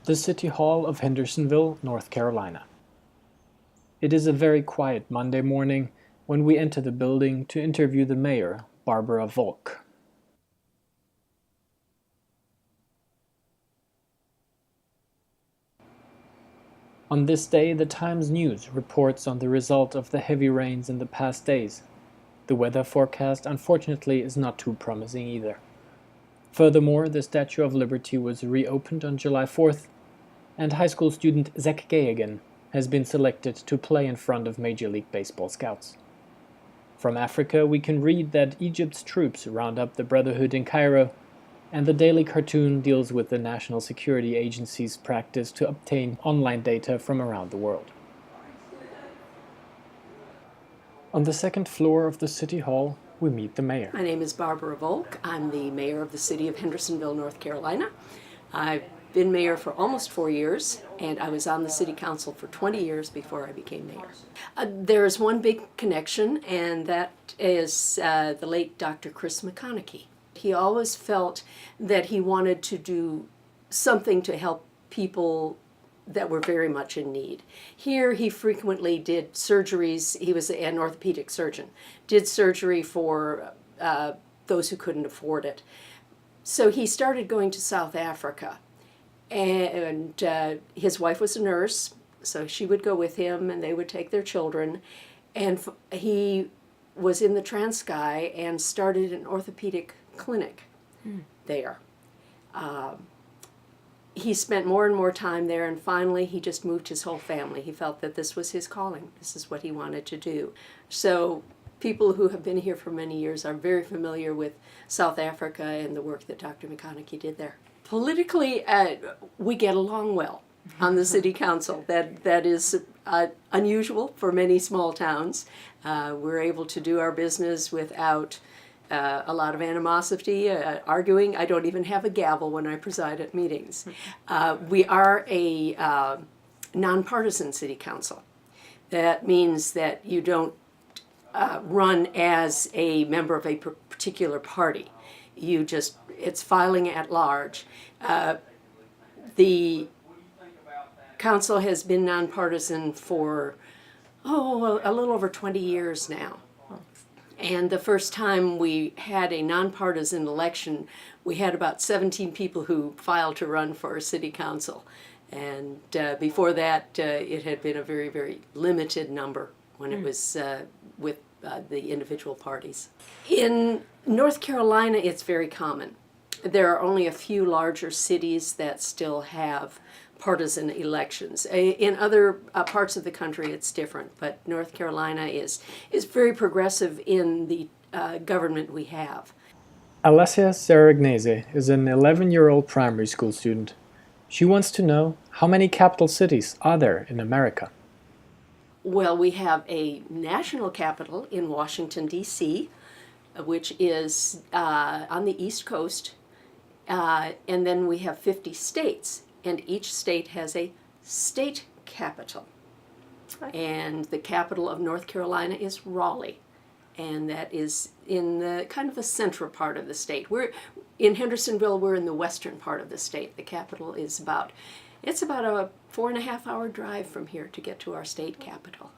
the City Hall of Hendersonville, North Carolina. It is a very quiet Monday morning when we enter the building to interview the mayor, Barbara Volk. On this day, the Times News reports on the result of the heavy rains in the past days. The weather forecast, unfortunately, is not too promising either. Furthermore, the Statue of Liberty was reopened on July 4th, and high school student Zach Gayagan has been selected to play in front of Major League Baseball scouts. From Africa, we can read that Egypt's troops round up the Brotherhood in Cairo, and the daily cartoon deals with the National Security Agency's practice to obtain online data from around the world. On the second floor of the City Hall, we meet the mayor. My name is Barbara Volk. I'm the mayor of the city of Hendersonville, North Carolina. I've been mayor for almost 4 years, and I was on the city council for 20 years before I became mayor. There's one big connection, and that is the late Dr. Chris McConaughey. He always felt that he wanted to do something to help people that were very much in need. Here he frequently did surgeries. He was an orthopedic surgeon, did surgery for those who couldn't afford it. So he started going to South Africa, and his wife was a nurse, so she would go with him and they would take their children, and he was in the Transkei and started an orthopedic clinic there. He spent more and more time there, and finally he just moved his whole family. He felt that this was his calling. This is what he wanted to do. So people who have been here for many years are very familiar with South Africa and the work that Dr. McConaughey did there. Politically, we get along well on the city council. That is unusual for many small towns. We're able to do our business without a lot of animosity, arguing. I don't even have a gavel when I preside at meetings. We are a nonpartisan city council. That means that you don't run as a member of a particular party. You just, it's filing at large. The council has been nonpartisan for, a little over 20 years now. And the first time we had a nonpartisan election, we had about 17 people who filed to run for a city council. And before that, it had been a very, very limited number when it was with the individual parties. In North Carolina, it's very common. There are only a few larger cities that still have partisan elections. In other parts of the country, it's different, but North Carolina is very progressive in the government we have. Alessia is an 11-year-old primary school student. She wants to know, how many capital cities are there in America? Well, we have a national capital in Washington, D.C., which is on the East Coast, and then we have 50 states. And each state has a state capital. And the capital of North Carolina is Raleigh. And that is in the kind of the central part of the state. We're in Hendersonville, we're in the western part of the state. The capital is it's about a 4.5-hour drive from here to get to our state capital.